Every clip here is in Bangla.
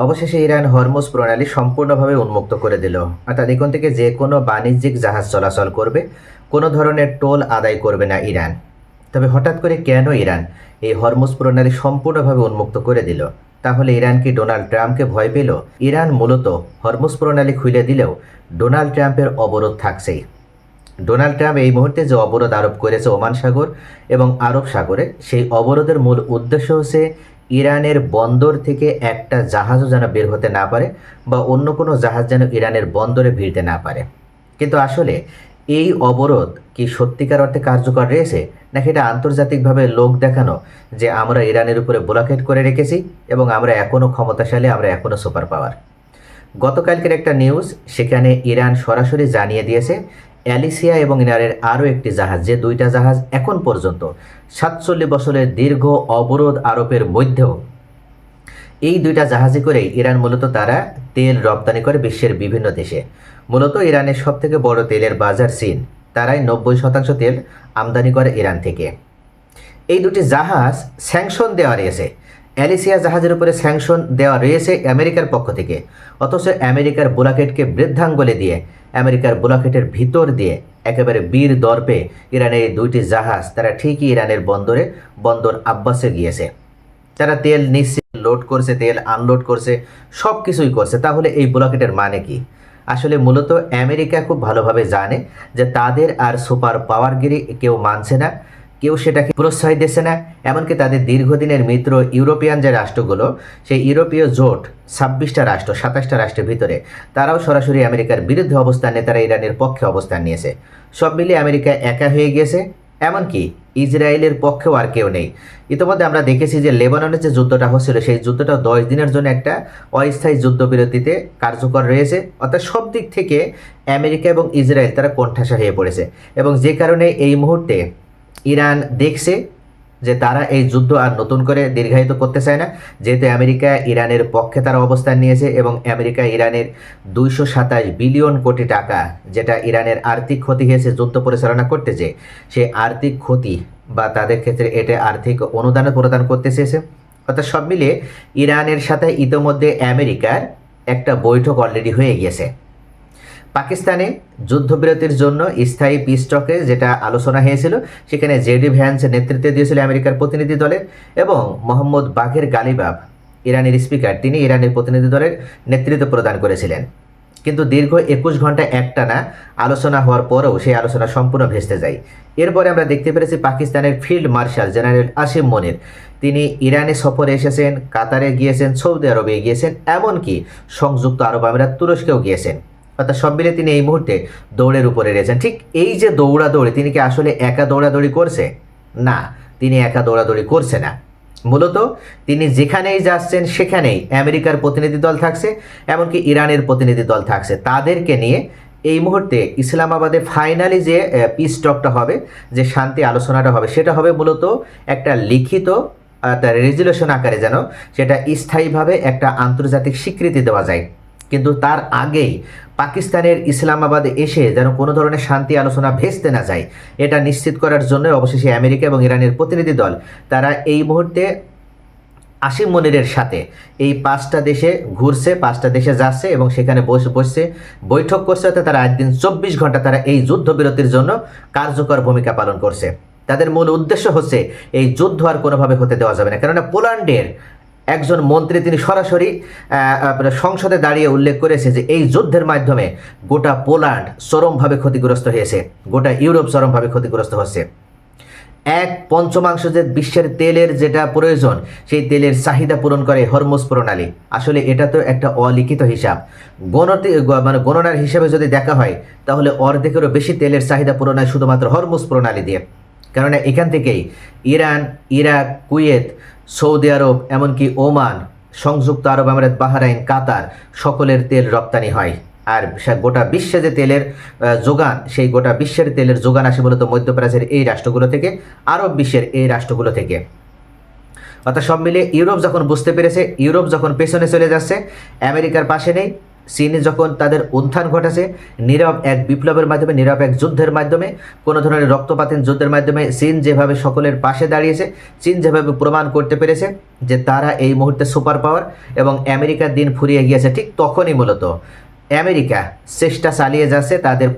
অবশেষে ইরান হরমুজ প্রণালী সম্পূর্ণভাবে উন্মুক্ত করে দিল। অর্থাৎ এখান থেকে যে কোনো বাণিজ্যিক জাহাজ চলাচল করবে, কোনো ধরনের টোল আদায় করবে না ইরান। তবে হঠাৎ করে কেন ইরান এই হরমুজ প্রণালী সম্পূর্ণভাবে উন্মুক্ত করে দিল? তাহলে ইরান কি ডোনাল্ড ট্রাম্পকে ভয় পেল? ইরান মূলত হরমুজ প্রণালী খুলে দিলেও ডোনাল্ড ট্রাম্পের অবরোধ থাকছেই। ডোনাল্ড ট্রাম্প এই মুহূর্তে যে অবরোধ আরোপ করেছে ওমান সাগর এবং আরব সাগরে, সেই অবরোধের মূল উদ্দেশ্য হচ্ছে ইরানের বন্দর থেকে একটা জাহাজও যেন বের হতে না পারে বা অন্য কোনো জাহাজ যেন ইরানের বন্দরে ভিড়তে না পারে। কিন্তু আসলে এই অবরোধ কি সত্যিকার অর্থে কার্যকর রয়েছে, নাকি এটা আন্তর্জাতিকভাবে লোক দেখানো যে আমরা ইরানের উপরে ব্লকেট করে রেখেছি এবং আমরা এখনও ক্ষমতাশালী, আমরা এখনও সুপার পাওয়ার? গতকালকের একটা নিউজ, সেখানে ইরান সরাসরি জানিয়ে দিয়েছে অ্যালিসিয়া এবং ইরানের আরও একটি জাহাজ, যে দুইটা জাহাজ এখন পর্যন্ত 47 বছরের দীর্ঘ অবরোধ আরোপের মধ্যেও এই দুইটা জাহাজে করেই ইরান মূলত তারা তেল রপ্তানি করে বিশ্বের বিভিন্ন দেশে। মূলত ইরানের সবথেকে বড় তেলের বাজার চীন, তারাই 90% তেল আমদানি করে ইরান থেকে। এই দুটি জাহাজ স্যাংশন দেওয়া রয়েছে, অ্যালিসিয়া জাহাজের উপরে স্যাংশন দেওয়া রয়েছে আমেরিকার পক্ষ থেকে, অথচ আমেরিকার ব্লকেটকে বৃদ্ধাঙ্গুলে দিয়ে, আমেরিকার ব্লকেটের ভিতর দিয়ে একেবারে বীর দর্পে ইরানের এই দুইটি জাহাজ তারা ঠিকই ইরানের বন্দর আব্বাসে গিয়েছে। তারা তেল নিচ্ছে, লোড করছে, তেল আনলোড করছে, সব কিছুই করছে। তাহলে এই ব্লকেটের মানে কি? আসলে মূলত আমেরিকা খুব ভালোভাবে জানে যে তাদের আর সুপার পাওয়ারগিরি কেউ মানছে না, কেউ সেটাকে প্রশ্রয় দিচ্ছে না। এমনকি তাদের দীর্ঘদিনের মিত্র ইউরোপিয়ান যে রাষ্ট্রগুলো, সেই ইউরোপীয় জোট 26টা রাষ্ট্র, 27টা রাষ্ট্রের ভিতরে তারাও সরাসরি আমেরিকার বিরুদ্ধে অবস্থান নিয়ে তারা ইরানের পক্ষে অবস্থান নিয়েছে। সব মিলিয়ে আমেরিকা একা হয়ে গিয়েছে। এমনকি ইসরায়েলের পক্ষেও আর কেউ নেই। ইতিমধ্যে আমরা দেখেছি যে লেবাননের যে যুদ্ধটা হচ্ছিল, সেই যুদ্ধটা 10 দিনের জন্য একটা অস্থায়ী যুদ্ধবিরতিতে কার্যকর রয়েছে। অর্থাৎ সব দিক থেকে আমেরিকা এবং ইসরায়েল তারা কোণঠাসা হয়ে পড়েছে, এবং যে কারণে এই মুহূর্তে ইরান দেখছে যে তারা এই যুদ্ধ আর নতুন করে দীর্ঘায়িত করতে চায় না। যেহেতু আমেরিকা ইরানের পক্ষে তারা অবস্থান নিয়েছে এবং আমেরিকা ইরানের 227 বিলিয়ন কোটি টাকা, যেটা ইরানের আর্থিক ক্ষতি হয়েছে যুদ্ধ পরিচালনা করতে, যে সেই আর্থিক ক্ষতি বা তাদের ক্ষেত্রে এটা আর্থিক অনুদান প্রদান করতে চেয়েছে। অর্থাৎ সব মিলিয়ে ইরানের সাথে ইতোমধ্যে আমেরিকার একটা বৈঠক অলরেডি হয়ে গিয়েছে। পাকিস্তানে যুদ্ধবিরতির জন্য স্থায়ী পিস টকে যেটা আলোচনা হয়েছিল, সেখানে জেডি ভ্যান্স নেতৃত্ব দিয়েছিল আমেরিকার প্রতিনিধি দলের, এবং মোহাম্মদ বাঘের গালিবাব ইরানের স্পিকার, তিনি ইরানের প্রতিনিধি দলের নেতৃত্ব প্রদান করেছিলেন। কিন্তু দীর্ঘ 21 ঘন্টা একটানা আলোচনা হওয়ার পরেও সেই আলোচনা সম্পূর্ণ ভেস্তে যায়। এরপরে আমরা দেখতে পেরেছি পাকিস্তানের ফিল্ড মার্শাল জেনারেল আসিম মনির, তিনি ইরানে সফরে এসেছেন, কাতারে গিয়েছেন, সৌদি আরবে গিয়েছেন, এমনকি সংযুক্ত আরব আমিরাত তুরস্কেও গিয়েছেন। অর্থাৎ সব মিলে তিনি এই মুহূর্তে দৌড়ের উপরে রয়েছেন। ঠিক এই যে দৌড়াদৌড়ি, তিনি কি আসলে একা দৌড়াদৌড়ি করছে? না, তিনি একা দৌড়াদৌড়ি করছে না। মূলত তিনি যেখানেই যাচ্ছেন সেখানেই আমেরিকার প্রতিনিধি দল থাকছে, এমনকি ইরানের প্রতিনিধি দল থাকছে। তাদেরকে নিয়ে এই মুহূর্তে ইসলামাবাদে ফাইনালি যে পিস টকটা হবে, যে শান্তি আলোচনাটা হবে, সেটা হবে মূলত একটা লিখিত রেজুলেশন আকারে, যেন সেটা স্থায়ীভাবে একটা আন্তর্জাতিক স্বীকৃতি দেওয়া যায়। কিন্তু তার আগেই পাকিস্তানের ইসলামাবাদে এসে যেন কোনো ধরনের শান্তি আলোচনা ভেস্তে না যায়, এটা নিশ্চিত করার জন্য অবশেষে আমেরিকা এবং ইরানের প্রতিনিধি দল তারা এই মুহূর্তে আসিম মনিরের সাথে এই 5টা দেশে ঘুরছে, 5টা দেশে যাচ্ছে এবং সেখানে বসে বৈঠক করছে। অর্থাৎ তারা একদিন 24 ঘন্টা তারা এই যুদ্ধবিরতির জন্য কার্যকর ভূমিকা পালন করছে। তাদের মূল উদ্দেশ্য হচ্ছে এই যুদ্ধ আর কোনোভাবে হতে দেওয়া যাবে না। কেননা পোল্যান্ডের একজন মন্ত্রী তিনি সরাসরি সংসদে দাঁড়িয়ে উল্লেখ করেছে যে এই যুদ্ধের মাধ্যমে গোটা পোল্যান্ড চরমভাবে ক্ষতিগ্রস্ত হয়েছে, গোটা ইউরোপ চরমভাবে ক্ষতিগ্রস্ত হচ্ছে। 1/5 যে বিশ্বের তেলের যেটা প্রয়োজন, সেই তেলের চাহিদা পূরণ করে হরমুজ প্রণালী। আসলে এটা তো একটা অলিখিত হিসাব, গণনার হিসাবে যদি দেখা হয়, তাহলে অর্ধেকেরও বেশি তেলের চাহিদা পূরণ হয় শুধুমাত্র হরমুজ প্রণালী দিয়ে। কেননা এখান থেকেই ইরান, ইরাক, কুয়েত, সৌদি আরব, এমনকি ওমান, সংযুক্ত আরব আমিরাত, বাহরাইন, কাতার, সকলের তেল রপ্তানি হয়। আর গোটা বিশ্বে যে তেলের যোগান, সেই গোটা বিশ্বের তেলের যোগান আসে মূলত মধ্যপ্রাচ্যের এই রাষ্ট্রগুলো থেকে, আরব বিশ্বের এই রাষ্ট্রগুলো থেকে। অর্থাৎ সব মিলিয়ে ইউরোপ যখন বুঝতে পেরেছে, ইউরোপ যখন পেছনে চলে যাচ্ছে, আমেরিকার পাশে নেই, চীন যখন তাদের উত্থান ঘটাছে নীরব এক বিপ্লবের মাধ্যমে, নীরব এক যুদ্ধের মাধ্যমে, কোনো ধরনের রক্তপাতের যুদ্ধের মাধ্যমে চীন যেভাবে সকলের পাশে দাঁড়িয়েছে, চীন যেভাবে প্রমাণ করতে পেরেছে যে তারা এই মুহূর্তে সুপার পাওয়ার এবং আমেরিকার দিন ফুরিয়ে গিয়েছে, ঠিক তখনই মূলত আমেরিকা চেষ্টা চালিয়ে যাচ্ছে তাদের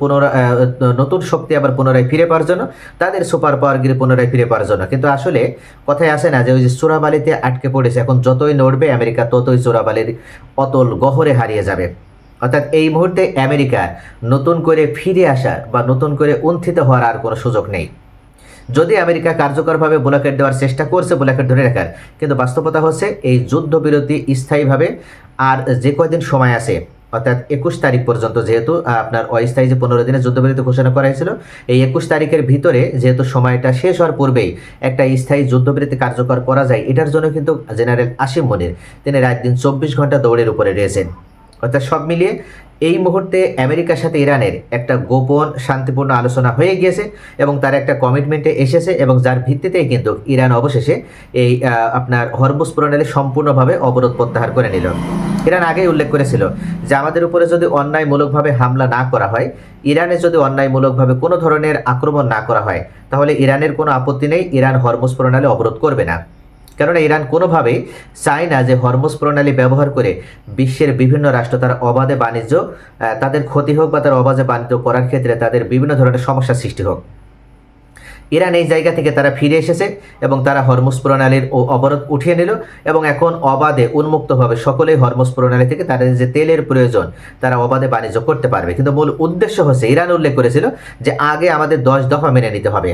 নতুন শক্তি আবার পুনরায় ফিরে পাওয়ার জন্য, তাদের সুপার পাওয়ারগিরি পুনরায় ফিরে পাওয়ার জন্য। কিন্তু আসলে কথায় আসে না যে ওই যে চোরাবালিতে আটকে পড়েছে, এখন যতই নড়বে আমেরিকা ততই চোরাবালির অতল গহরে হারিয়ে যাবে। অর্থাৎ এই মুহূর্তে আমেরিকা নতুন করে ফিরে আসার বা নতুন করে উত্থিত হওয়ার আর কোনো সুযোগ নেই। যদি আমেরিকা কার্যকরভাবে ব্লকেট দেওয়ার চেষ্টা করছে, ব্লকেট ধরে রাখার, কিন্তু বাস্তবতা হচ্ছে এই যুদ্ধবিরতি স্থায়ীভাবে আর যে কয়দিন সময় আছে, অর্থাৎ 21 তারিখ পর্যন্ত, যেহেতু আপনার অস্থায়ী যে 15 দিনের যুদ্ধবিরতি ঘোষণা করা হয়েছিল, এই 21 তারিখের ভিতরে যেহেতু সময়টা শেষ হওয়ার পূর্বেই একটা স্থায়ী যুদ্ধবিরতি কার্যকর করা যায়, এটার জন্য কিন্তু জেনারেল আসিম মনির তিনি রাত দিন 24 ঘন্টা দৌড়ের উপরে রয়েছেন। অর্থাৎ সব মিলিয়ে এই মুহূর্তে আমেরিকার সাথে ইরানের একটা গোপন শান্তিপূর্ণ আলোচনা হয়ে গিয়েছে এবং তার একটা কমিটমেন্টে এসেছে, এবং যার ভিত্তিতেই কিন্তু ইরান অবশেষে এই আপনার হরমুজ প্রণালী সম্পূর্ণভাবে অবরোধ প্রত্যাহার করে নিল। ইরান আগেই উল্লেখ করেছিল যে আমাদের উপরে যদি অন্যায়মূলকভাবে হামলা না করা হয়, ইরানে যদি অন্যায়মূলকভাবে কোনো ধরনের আক্রমণ না করা হয়, তাহলে ইরানের কোনো আপত্তি নেই, ইরান হরমুজ প্রণালী অবরোধ করবে না। কেননা ইরান কোনোভাবেই চায় না যে হরমুজ প্রণালী ব্যবহার করে বিশ্বের বিভিন্ন রাষ্ট্র তার অবাধে বাণিজ্য, তাদের ক্ষতি হোক বা তার অবাধে বাণিজ্য করার ক্ষেত্রে তাদের বিভিন্ন ধরনের সমস্যার সৃষ্টি হোক। ইরান এই জায়গা থেকে তারা ফিরে এসেছে এবং তারা হরমুজ প্রণালীর অবরোধ উঠিয়ে নিল এবং এখন অবাধে উন্মুক্তভাবে সকলেই হরমুজ প্রণালী থেকে তাদের যে তেলের প্রয়োজন তারা অবাধে বাণিজ্য করতে পারবে। কিন্তু মূল উদ্দেশ্য হচ্ছে, ইরান উল্লেখ করেছিল যে আগে আমাদের 10 দফা মেনে নিতে হবে।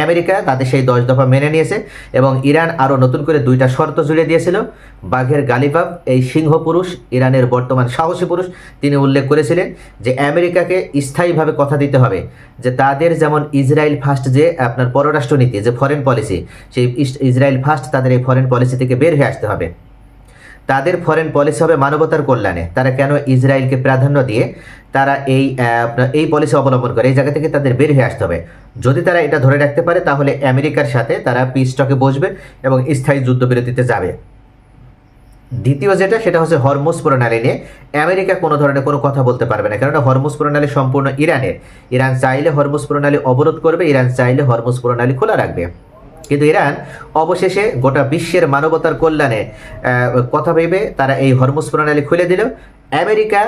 আমেরিকা তাদের সেই 10 দফা মেনে নিয়েছে এবং ইরান আরও নতুন করে 2টা শর্ত জুড়ে দিয়েছিল। বাঘের গালিবাব, এই সিংহ পুরুষ, ইরানের বর্তমান সাহসী পুরুষ, তিনি উল্লেখ করেছিলেন যে আমেরিকাকে স্থায়ীভাবে কথা দিতে হবে যে তাদের যেমন ইসরায়েল ফার্স্ট যে আপনার পররাষ্ট্রনীতি, যে ফরেন পলিসি, সেই ইসরায়েল ফার্স্ট, তাদের এই ফরেন পলিসি থেকে বের হয়ে আসতে হবে। তাদের ফরেন পলিসি হবে মানবতার কল্যাণে। তারা কেন ইসরায়েলকে প্রাধান্য দিয়ে তারা এই পলিসি অবলম্বন করে, এই জায়গা থেকে তাদের বের হয়ে আসতে হবে। যদি তারা এটা ধরে রাখতে পারে তাহলে আমেরিকার সাথে তারা পিস টকে বসবে এবং স্থায়ী যুদ্ধবিরতিতে যাবে। দ্বিতীয় যেটা, সেটা হচ্ছে হরমুজ প্রণালী নিয়ে আমেরিকা কোনো ধরনের কোনো কথা বলতে পারবে না, কেননা হরমুজ প্রণালী সম্পূর্ণ ইরানের। ইরান চাইলে হরমুজ প্রণালী অবরোধ করবে, ইরান চাইলে হরমুজ প্রণালী খোলা রাখবে। কিন্তু ইরান অবশেষে গোটা বিশ্বের মানবতার কল্যাণে কথা ভেবে তারা এই হরমুজ প্রণালী খুলে দিল। আমেরিকা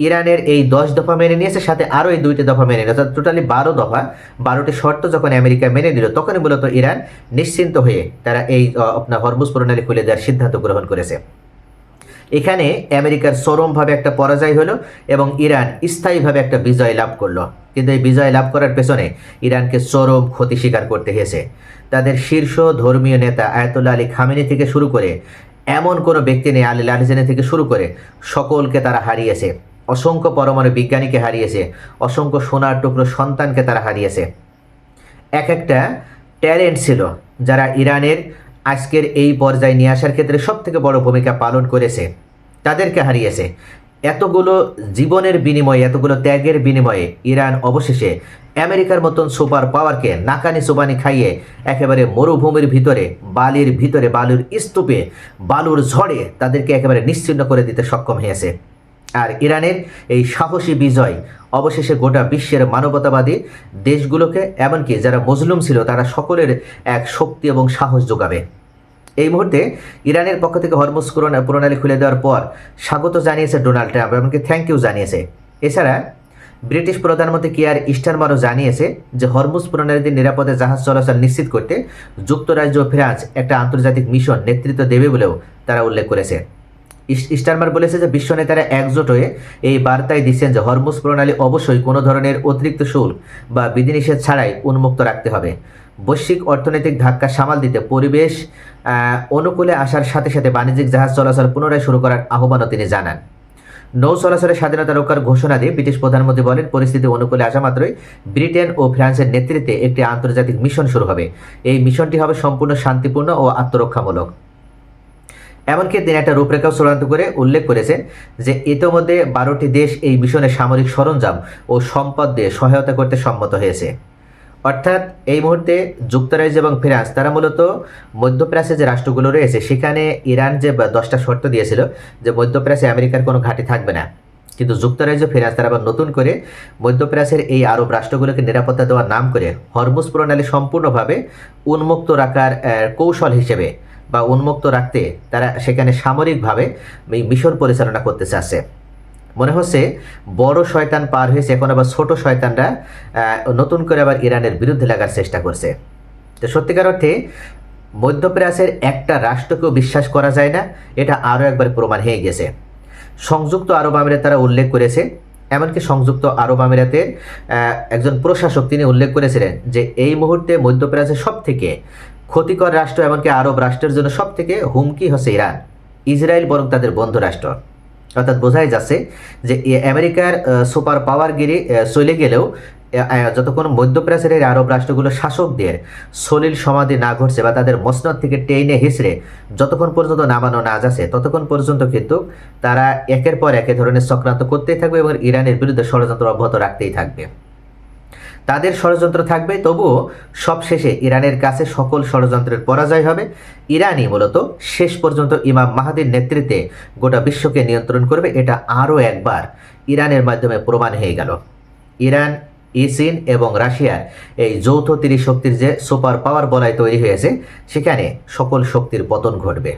ইরানের এই 10 দফা মেনে নিয়েছে, সাথে আরও এই 2টি দফা মেনে নিল, অর্থাৎ টোটালি 12 দফা, 12টি শর্ত যখন আমেরিকা মেনে নিল, তখনই মূলত ইরান নিশ্চিন্ত হয়ে তারা এই আপনার হরমুজ প্রণালী খুলে দেওয়ার সিদ্ধান্ত গ্রহণ করেছে। এখানে আমেরিকার চরমভাবে একটা পরাজয় হলো এবং ইরান স্থায়ীভাবে একটা বিজয় লাভ করলো। কিন্তু এই বিজয় লাভ করার পেছনে ইরানকে চরম ক্ষতি স্বীকার করতে হয়েছে। তাদের শীর্ষ ধর্মীয় নেতা আয়াতুল্লাহ আলী খামেনি থেকে শুরু করে এমন কোনো ব্যক্তি নেই, আলী লারিজানি থেকে শুরু করে সকলকে তারা হারিয়েছে। অসংখ্য পরমাণু বিজ্ঞানীকে হারিয়েছে, অসংখ্য সোনার টুকরো সন্তানকে তারা হারিয়েছে। এক একটা ট্যালেন্ট ছিল যারা ইরানের আজকের এই পর্যায়ে নিয়ে আসার ক্ষেত্রে সবথেকে বড় ভূমিকা পালন করেছে, তাদেরকে হারিয়েছে। এতগুলো জীবনের বিনিময়ে, এতগুলো ত্যাগের বিনিময়ে ইরান অবশেষে আমেরিকার মতন সুপার পাওয়ারকে নাকানি চুবানি খাইয়ে একেবারে মরুভূমির ভিতরে, বালির ভিতরে, বালুর স্তূপে, বালুর ঝড়ে তাদেরকে একেবারে নিশ্চিহ্ন করে দিতে সক্ষম হয়েছে। আর ইরানের এই সাহসী বিজয় অবশেষে গোটা বিশ্বের মানবতাবাদী দেশগুলোকে, এমনকি যারা মজলুম ছিল, তারা সকলের এক শক্তি এবং সাহস যোগাবে। এই মুহূর্তে ইরানের পক্ষ থেকে হরমুজ প্রণালী খুলে দেওয়ার পর স্বাগত জানিয়েছে ডোনাল্ড ট্রাম্প, এমনকি থ্যাংক ইউ জানিয়েছে। এছাড়া ব্রিটিশ প্রধানমন্ত্রী কিয়ার স্টারমারও জানিয়েছে যে হরমুজ প্রণালীতে নিরাপদে জাহাজ চলাচল নিশ্চিত করতে যুক্তরাজ্য ও ফ্রান্স একটা আন্তর্জাতিক মিশন নেতৃত্ব দেবে বলেও তারা উল্লেখ করেছে। স্টারমার বলেছে যে বিশ্ব নেতারা একজোট হয়ে এই বার্তায় দিচ্ছেন যে হরমুজ প্রণালী অবশ্যই কোনো ধরনের অতিরিক্ত শুল্ক বা বিধিনিষেধ ছাড়াই উন্মুক্ত রাখতে হবে। বৈশ্বিক অর্থনৈতিক ধাক্কা সামাল দিতে পরিবেশ অনুকূলে আসার সাথে সাথে বাণিজ্যিক জাহাজ চলাচল পুনরায় শুরু করার আহ্বানও তিনি জানান। নৌ চলাচলের স্বাধীনতা রক্ষার ঘোষণা দিয়ে ব্রিটিশ প্রধানমন্ত্রী বলেন, পরিস্থিতি অনুকূলে আসা মাত্রই ব্রিটেন ও ফ্রান্সের নেতৃত্বে একটি আন্তর্জাতিক মিশন শুরু হবে। এই মিশনটি হবে সম্পূর্ণ শান্তিপূর্ণ ও আত্মরক্ষামূলক। এমনকি তিনি একটা রূপরেখাও চূড়ান্ত করে উল্লেখ করেছেন যে ইতোমধ্যে 12টি দেশ এই মিশনে সামরিক সরঞ্জাম ও সম্পদ দিয়ে সহায়তা করতে সম্মত হয়েছে। অর্থাৎ এই মুহূর্তে যুক্তরাজ্য এবং ফ্রান্স তারা মূলত মধ্যপ্রাচ্যে যে রাষ্ট্রগুলো রয়েছে সেখানে ইরান যে 10টা শর্ত দিয়েছিল যে মধ্যপ্রাচ্যে আমেরিকার কোনো ঘাঁটি থাকবে না, কিন্তু যুক্তরাজ্য ফ্রান্স তারা আবার নতুন করে মধ্যপ্রাচ্যের এই আরব রাষ্ট্রগুলোকে নিরাপত্তা দেওয়ার নাম করে হরমুজ প্রণালী সম্পূর্ণভাবে উন্মুক্ত রাখার কৌশল হিসেবে বা উন্মুক্ত রাখতে তারা সেখানে সামরিকভাবে মিশন পরিচালনা করতে চাচ্ছে। মনে হচ্ছে বড় শয়তান পার হয়েছে, এখন আবার ছোট শয়তানরা নতুন করে আবার ইরানের বিরুদ্ধে লাগার চেষ্টা করছে। তো সত্যিকার অর্থে মধ্যপ্রাচ্যের একটা রাষ্ট্রকেও বিশ্বাস করা যায় না, এটা আরও একবার প্রমাণ হয়ে গেছে। সংযুক্ত আরব আমিরাত তারা উল্লেখ করেছে, এমনকি সংযুক্ত আরব আমিরাতের একজন প্রশাসক তিনি উল্লেখ করেছিলেন যে এই মুহূর্তে মধ্যপ্রাচ্যের সব থেকে ক্ষতিকর রাষ্ট্র, এমনকি আরব রাষ্ট্রের জন্য সব থেকে হুমকি হচ্ছে ইরান। ইসরায়েল বরং তাদের বন্ধু রাষ্ট্র। অর্থাৎ বোঝাই যাচ্ছে যে আমেরিকার সুপার পাওয়ারগিরি চলে গেলেও যতক্ষণ মধ্যপ্রাচ্যের এই আরব রাষ্ট্রগুলো শাসকদের সলিল সমাধি না ঘটছে বা তাদের মসনদ থেকে টেনে হিসড়ে যতক্ষণ পর্যন্ত নামানো না যাচ্ছে ততক্ষণ পর্যন্ত কিন্তু তারা একের পর এক ধরনের চক্রান্ত করতেই থাকবে এবং ইরানের বিরুদ্ধে ষড়যন্ত্র অব্যাহত রাখতেই থাকবে। তাদের ষড়যন্ত্র থাকবে, তবুও সবশেষে ইরানের কাছে সকল ষড়যন্ত্রের পরাজয় হবে। ইরানই মূলত শেষ পর্যন্ত ইমাম মাহাদির নেতৃত্বে গোটা বিশ্বকে নিয়ন্ত্রণ করবে। এটা আরও একবার ইরানের মাধ্যমে প্রমাণ হয়ে গেল। ইরান, চীন এবং রাশিয়ার এই যৌথ ত্রিশক্তির যে সুপার পাওয়ার বলয় তৈরি হয়েছে, সেখানে সকল শক্তির পতন ঘটবে।